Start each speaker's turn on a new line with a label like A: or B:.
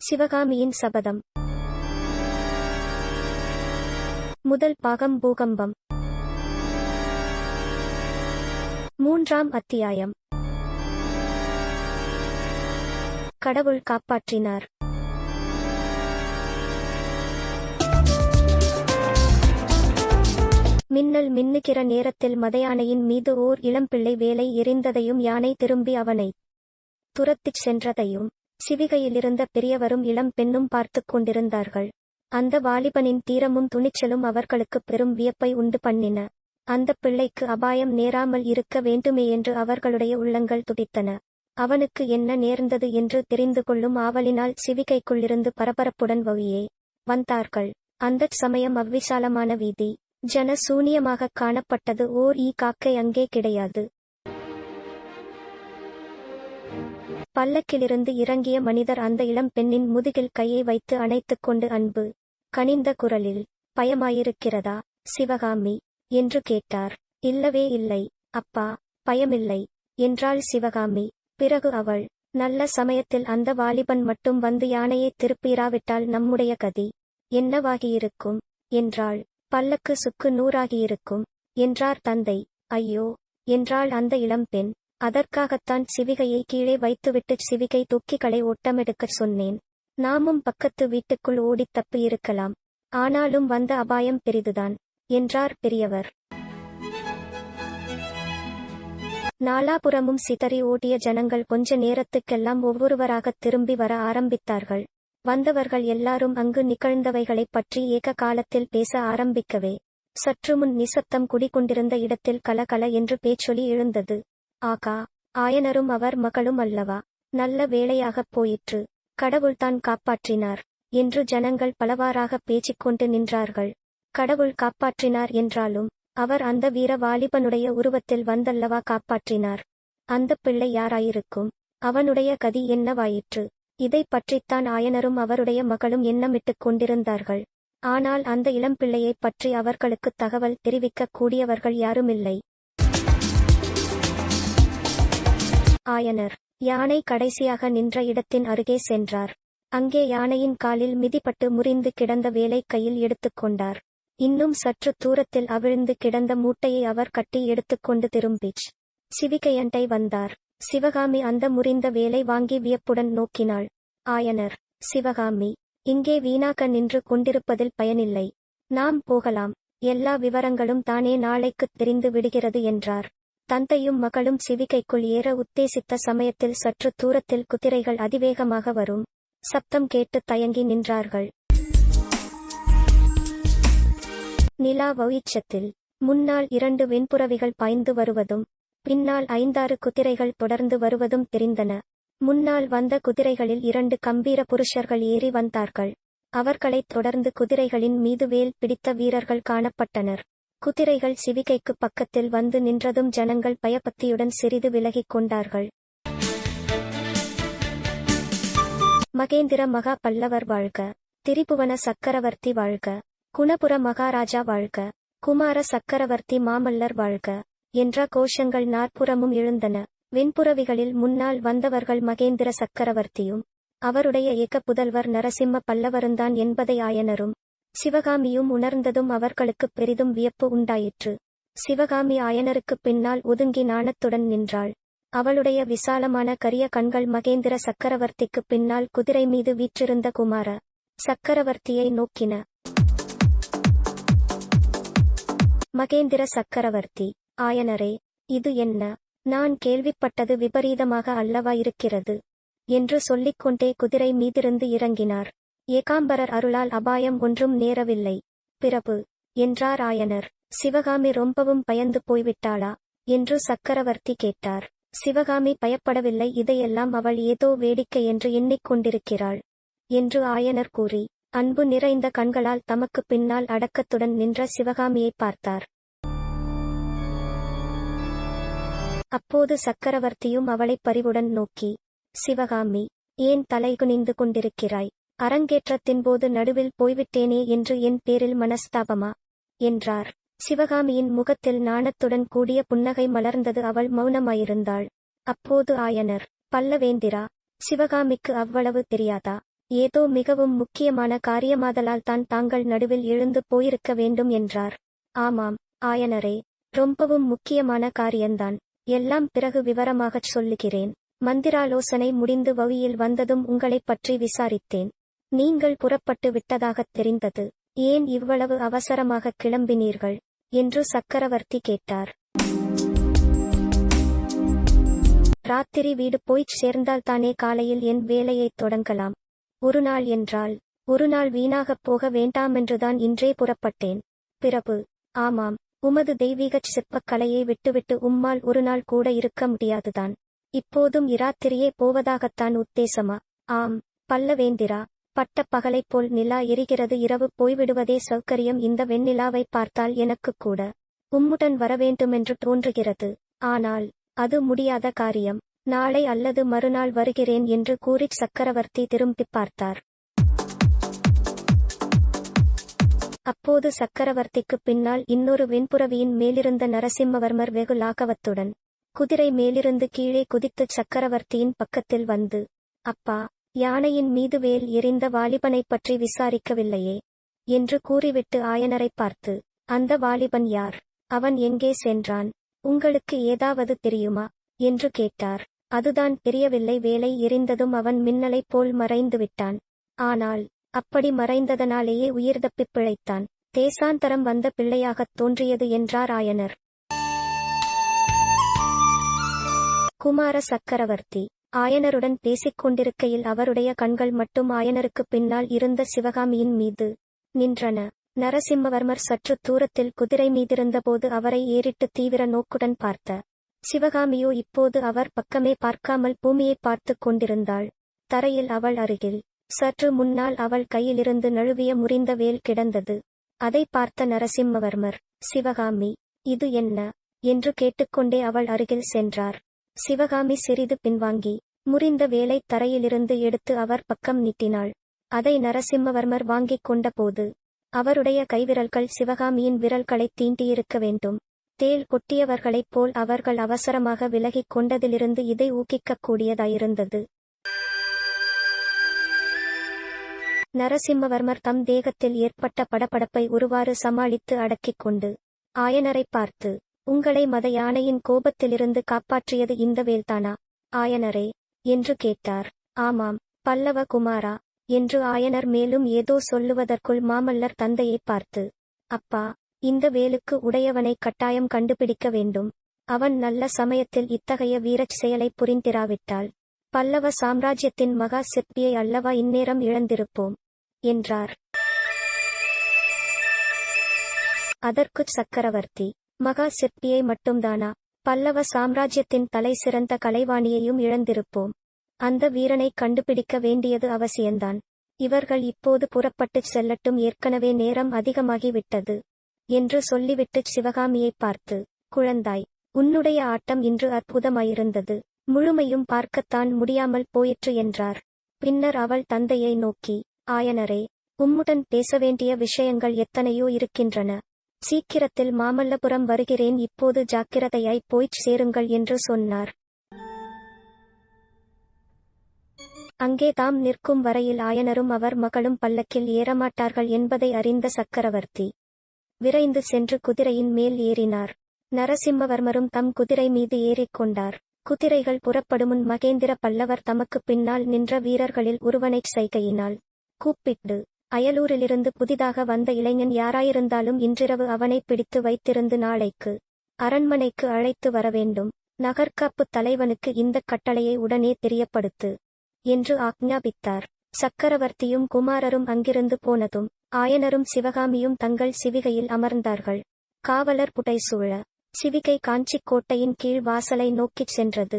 A: சிவகாமியின் சபதம். முதல் பாகம் பூகம்பம். 3ஆம் அத்தியாயம். கடவுள் காப்பாற்றினார். மின்னல் மின்னுகிற நேரத்தில் மதயானையின் மீது ஓர் இளம்பிள்ளை வேலை எறிந்ததையும் யானை திரும்பி அவனை துரத்திச் சென்றதையும் சிவிகையிலிருந்த பெரியவரும் இளம் பெண்ணும் பார்த்துக் கொண்டிருந்தார்கள். அந்த வாலிபனின் தீரமும் துணிச்சலும் அவர்களுக்கு பெரும் வியப்பை உண்டு பண்ணின. அந்த பிள்ளைக்கு அபாயம் நேராமல் இருக்க வேண்டுமே என்று அவர்களுடைய உள்ளங்கள் துடித்தன. அவனுக்கு என்ன நேர்ந்தது என்று தெரிந்து கொள்ளும் ஆவலினால் சிவிகைக்குள்ளிருந்து பரபரப்புடன் வெளியே வந்தார்கள். அந்தச் சமயம் அவ்விசாலமான வீதி ஜன சூனியமாகக் காணப்பட்டது. ஓர் காக்கை அங்கே கிடையாது. பல்லக்கிலிருந்து இறங்கிய மனிதர் அந்த இளம் பெண்ணின் முதுகில் கையை வைத்து அணைத்துக் கொண்டு அன்பு கனிந்த குரலில், பயமாயிருக்கிறதா சிவகாமி என்று கேட்டார். இல்லவே இல்லை அப்பா, பயமில்லை என்றாள் சிவகாமி. பிறகு அவள், நல்ல சமயத்தில் அந்த வாலிபன் மட்டும் வந்து யானையை திருப்பிராவிட்டால் நம்முடைய கதி என்னவாகியிருக்கும் என்றாள். பல்லக்கு சுக்கு நூறாகியிருக்கும் என்றார் தந்தை. ஐயோ என்றாள் அந்த இளம்பெண். அதற்காகத்தான் சிவிகையை கீழே வைத்துவிட்டு சிவிகை தொக்கிகளை ஓட்டமெடுக்கச் சொன்னேன். நாமும் பக்கத்து வீட்டுக்குள் ஓடித் தப்பி இருக்கலாம். ஆனாலும் வந்த அபாயம் பெரிதுதான் என்றார் பெரியவர். நாலாபுறமும் சிதறி ஓடிய ஜனங்கள் கொஞ்ச நேரத்துக்கெல்லாம் ஒவ்வொருவராகத் திரும்பி வர ஆரம்பித்தார்கள். வந்தவர்கள் எல்லாரும் அங்கு நிகழ்ந்தவைகளைப் பற்றி ஏக காலத்தில் பேச ஆரம்பிக்கவே சற்றுமுன் நிசப்தம் குடிகொண்டிருந்த இடத்தில் கலகல என்று பேச்சொலி எழுந்தது. ஆகா, ஆயனரும் அவர் மகளும் அல்லவா, நல்ல வேளையாகப் போயிற்று, கடவுள்தான் காப்பாற்றினார் என்று ஜனங்கள் பலவாறாக பேசிக்கொண்டு நின்றார்கள். கடவுள் காப்பாற்றினார் என்றாலும் அவர் அந்த வீர வாலிபனுடைய உருவத்தில் வந்தல்லவா காப்பாற்றினார். அந்த பிள்ளை யாராயிருக்கும், அவனுடைய கதி என்னவாயிற்று, இதை பற்றித்தான் ஆயனரும் அவருடைய மகளும் எண்ணமிட்டுக் கொண்டிருந்தார்கள். ஆனால் அந்த இளம்பிள்ளையைப் பற்றி அவர்களுக்கு தகவல் தெரிவிக்கக் கூடியவர்கள் யாருமில்லை. ஆயனர் யானை கடைசியாக நின்ற இடத்தின் அருகே சென்றார். அங்கே யானையின் காலில் மிதிப்பட்டு முறிந்து கிடந்த வேலை கையில் எடுத்துக்கொண்டார். இன்னும் சற்று தூரத்தில் அவிழ்ந்து கிடந்த மூட்டையை அவர் கட்டி எடுத்துக்கொண்டு திரும்பிச் சிவிகையண்டை வந்தார். சிவகாமி அந்த முறிந்த வேலை வாங்கி வியப்புடன் நோக்கினாள். ஆயனர், சிவகாமி, இங்கே வீணாக நின்று கொண்டிருப்பதில் பயனில்லை, நாம் போகலாம், எல்லா விவரங்களும் தானே நாளைக்குத் தெரிந்து விடுகிறது என்றார். தந்தையும் மகளும் சிவிகைக்குள் ஏற உத்தேசித்த சமயத்தில் சற்று தூரத்தில் குதிரைகள் அதிவேகமாக வரும் சப்தம் கேட்டு தயங்கி நின்றார்கள். நிலா வெளிச்சத்தில் முன்னால் 2 வெண்புறவிகள் பாய்ந்து வருவதும் பின்னால் 5-6 குதிரைகள் தொடர்ந்து வருவதும் தெரிந்தன. முன்னால் வந்த குதிரைகளில் 2 கம்பீர புருஷர்கள் ஏறி வந்தார்கள். அவர்களைத் தொடர்ந்து குதிரைகளின் மீது வேல் பிடித்த வீரர்கள் காணப்பட்டனர். குதிரைகள் சிவிகைக்கு பக்கத்தில் வந்து நின்றதும் ஜனங்கள் பயபக்தியுடன் சிறிது விலகிக் கொண்டார்கள். மகேந்திர மகா பல்லவர் வாழ்க, திரிபுவன சக்கரவர்த்தி வாழ்க, குணபுர மகாராஜா வாழ்க, குமார சக்கரவர்த்தி மாமல்லர் வாழ்க என்ற கோஷங்கள் நாற்புறமும் எழுந்தன. வெண்புறவிகளில் முன்னால் வந்தவர்கள் மகேந்திர சக்கரவர்த்தியும் அவருடைய ஏக புதல்வர் நரசிம்ம பல்லவருந்தான் என்பதை ஆயனரும் சிவகாமியும் உணர்ந்ததும் அவர்களுக்கு பெரிதும் வியப்பு உண்டாயிற்று. சிவகாமி ஆயனருக்கு பின்னால் ஒதுங்கி நாணத்துடன் நின்றாள். அவளுடைய விசாலமான கரிய கண்கள் மகேந்திர சக்கரவர்த்திக்கு பின்னால் குதிரை மீது வீற்றிருந்த குமார சக்கரவர்த்தியை நோக்கின. மகேந்திர சக்கரவர்த்தி, ஆயனரே, இது என்ன, நான் கேள்விப்பட்டது விபரீதமாக அல்லவா இருக்கிறது என்று சொல்லிக்கொண்டே குதிரை மீதிருந்து இறங்கினார். ஏகாம்பரர் அருளால் அபாயம் ஒன்றும் நேரவில்லை பிரபு என்றார் ஆயனர். சிவகாமி ரொம்பவும் பயந்து போய்விட்டாளா என்று சக்கரவர்த்தி கேட்டார். சிவகாமி பயப்படவில்லை, இதையெல்லாம் அவள் ஏதோ வேடிக்கை என்று எண்ணிக்கொண்டிருக்கிறாள் என்று ஆயனர் கூறி அன்பு நிறைந்த கண்களால் தமக்கு பின்னால் அடக்கத்துடன் நின்ற சிவகாமியை பார்த்தார். அப்போது சக்கரவர்த்தியும் அவளை பரிவுடன் நோக்கி, சிவகாமி, ஏன் தலைகுனிந்து கொண்டிருக்கிறாய், அரங்கேற்றத்தின் போது நடுவில் போய்விட்டேனே என்று என் பேரில் மனஸ்தாபமா என்றார். சிவகாமியின் முகத்தில் நாணத்துடன் கூடிய புன்னகை மலர்ந்தது. அவள் மௌனமாயிருந்தாள். அப்போது ஆயனர், பல்லவேந்திரா, சிவகாமிக்கு அவ்வளவு தெரியாதா ஏதோ மிகவும் முக்கியமான காரியமாதலால் தான் தாங்கள் நடுவில் எழுந்து போயிருக்க வேண்டும் என்றார். ஆமாம் ஆயனரே, ரொம்பவும் முக்கியமான காரியந்தான். எல்லாம் பிறகு விவரமாகச் சொல்லுகிறேன். மந்திராலோசனை முடிந்து வழியில் வந்ததும் உங்களைப் பற்றி விசாரித்தேன். நீங்கள் புறப்பட்டு விட்டதாகத் தெரிந்தது. ஏன் இவ்வளவு அவசரமாக கிளம்பினீர்கள் என்று சக்கரவர்த்தி கேட்டார். ராத்திரி வீடு போய்ச் சேர்ந்தால்தானே காலையில் என் வேலையைத் தொடங்கலாம். ஒரு நாள் என்றால் ஒரு நாள் வீணாகப் போக வேண்டாமென்றுதான் இன்றே புறப்பட்டேன். பிரபு, ஆமாம், உமது தெய்வீகச் சிற்பக் கலையை விட்டுவிட்டு உம்மால் ஒரு நாள் கூட இருக்க முடியாதுதான். இப்போதும் இராத்திரியே போவதாகத்தான் உத்தேசமா? ஆம் பல்லவேந்திரா, பட்ட பகலைப் போல் நிலா எரிகிறது. இரவு போய்விடுவதே சௌகரியம். இந்த வெண்ணிலாவை பார்த்தால் எனக்குக் கூட உம்முடன் வரவேண்டுமென்று தோன்றுகிறது. ஆனால் அது முடியாத காரியம். நாளை அல்லது மறுநாள் வருகிறேன் என்று கூறிச் சக்கரவர்த்தி திரும்பிப் பார்த்தார். அப்போது சக்கரவர்த்திக்குப் பின்னால் இன்னொரு வெண்புறவியின் மேலிருந்த நரசிம்மவர்மர் வெகு லாகவத்துடன் குதிரை மேலிருந்து கீழே குதித்துச் சக்கரவர்த்தியின் பக்கத்தில் வந்து, அப்பா, யானையின் மீது வேல் எறிந்த வாலிபனைப் பற்றி விசாரிக்கவில்லையே என்று கூறிவிட்டு ஆயனரைப் பார்த்து, அந்த வாலிபன் யார்? அவன் எங்கே சென்றான்? உங்களுக்கு ஏதாவது தெரியுமா என்று கேட்டார். அதுதான் தெரியவில்லை. வேலை எறிந்ததும் அவன் மின்னலைப் போல் மறைந்து விட்டான். ஆனால் அப்படி மறைந்ததனாலேயே உயிர் தப்பிப் பிழைத்தான். தேசாந்தரம் வந்த பிள்ளையாகத் தோன்றியது என்றார் ஆயனர். குமார சக்கரவர்த்தி ஆயனருடன் பேசிக் கொண்டிருக்கையில் அவருடைய கண்கள் மட்டும் ஆயனருக்குப் பின்னால் இருந்த சிவகாமியின் மீது நின்றன. நரசிம்மவர்மர் சற்று தூரத்தில் குதிரை மீதிருந்தபோது அவரை ஏறிட்டு தீவிர நோக்குடன் பார்த்த சிவகாமியோ இப்போது அவர் பக்கமே பார்க்காமல் பூமியை பார்த்து கொண்டிருந்தாள். தரையில் அவள் அருகில் சற்று முன்னால் அவள் கையிலிருந்து நழுவிய முறிந்த வேல் கிடந்தது. அதை பார்த்த நரசிம்மவர்மர், சிவகாமி, இது என்ன என்று கேட்டுக்கொண்டே அவள் அருகில் சென்றார். சிவகாமி சிறிது பின்வாங்கி முறிந்த வேலை தரையிலிருந்து எடுத்து அவர் பக்கம் நீட்டினாள். அதை நரசிம்மவர்மர் வாங்கிக் கொண்டபோது அவருடைய கைவிரல்கள் சிவகாமியின் விரல்களைத் தீண்டியிருக்க வேண்டும். தேள் கொட்டியவர்களைப் போல் அவர்கள் அவசரமாக விலகிக் கொண்டதிலிருந்து இதை ஊகிக்கக் கூடியதாயிருந்தது. நரசிம்மவர்மர் தம் தேகத்தில் ஏற்பட்ட படபடப்பை ஒருவாறு சமாளித்து அடக்கிக் கொண்டு ஆயனரைப் பார்த்து, உங்களை மத யானையின் கோபத்திலிருந்து காப்பாற்றியது இந்த வேல்தானா ஆயனரே என்று கேட்டார். ஆமாம் பல்லவ குமாரா என்று ஆயனர் மேலும் ஏதோ சொல்லுவதற்குள் மாமல்லர் தந்தையைப் பார்த்து, அப்பா, இந்த வேலுக்கு உடையவனை கட்டாயம் கண்டுபிடிக்க வேண்டும். அவன் நல்ல சமயத்தில் இத்தகைய வீரச் செயலை புரிந்திராவிட்டால் பல்லவ சாம்ராஜ்யத்தின் மகா சிற்பியை அல்லவா இந்நேரம் இழந்திருப்போம் என்றார். அதற்குச் சக்கரவர்த்தி, மகா சிற்பியை மட்டும்தானா? பல்லவ சாம்ராஜ்யத்தின் தலை சிறந்த கலைவாணியையும் இழந்திருப்போம். அந்த வீரனை கண்டுபிடிக்க வேண்டியது அவசியந்தான். இவர்கள் இப்போது புறப்பட்டுச் செல்லட்டும், ஏற்கனவே நேரம் அதிகமாகிவிட்டது என்று சொல்லிவிட்டுச் சிவகாமியைப் பார்த்து, குழந்தாய், உன்னுடைய ஆட்டம் இன்று அற்புதமாயிருந்தது. முழுமையும் பார்க்கத்தான் முடியாமல் போயிற்று என்றார். பின்னர் அவள் தந்தையை நோக்கி, ஆயனரே, உம்முடன் பேச வேண்டிய விஷயங்கள் எத்தனையோ இருக்கின்றன. சீக்கிரத்தில் மாமல்லபுரம் வருகிறேன். இப்போது ஜாக்கிரதையாய் போய்ச் சேருங்கள் என்று சொன்னார். அங்கே தாம் நிற்கும் வரையில் ஆயனரும் அவர் மகளும் பல்லக்கில் ஏறமாட்டார்கள் என்பதை அறிந்த சக்கரவர்த்தி விரைந்து சென்று குதிரையின் மேல் ஏறினார். நரசிம்மவர்மரும் தம் குதிரை மீது ஏறிக்கொண்டார். குதிரைகள் புறப்படுமுன் மகேந்திர பல்லவர் தமக்கு பின்னால் நின்ற வீரர்களில் ஒருவனைச் சைகையினால் கூப்பிட்டு, அயலூரிலிருந்து புதிதாக வந்த இளைஞன் யாராயிருந்தாலும் இன்றிரவு அவனை பிடித்து வைத்திருந்து நாளைக்கு அரண்மனைக்கு அழைத்து வரவேண்டும். நகர்காப்பு தலைவனுக்கு இந்தக் கட்டளையை உடனே தெரியப்படுத்து என்று ஆக்ஞாபித்தார். சக்கரவர்த்தியும் குமாரரும் அங்கிருந்து போனதும் ஆயனரும் சிவகாமியும் தங்கள் சிவிகையில் அமர்ந்தார்கள். காவலர் புடைசூழ சிவிகை காஞ்சிக் கோட்டையின் கீழ் வாசலை நோக்கிச் சென்றது.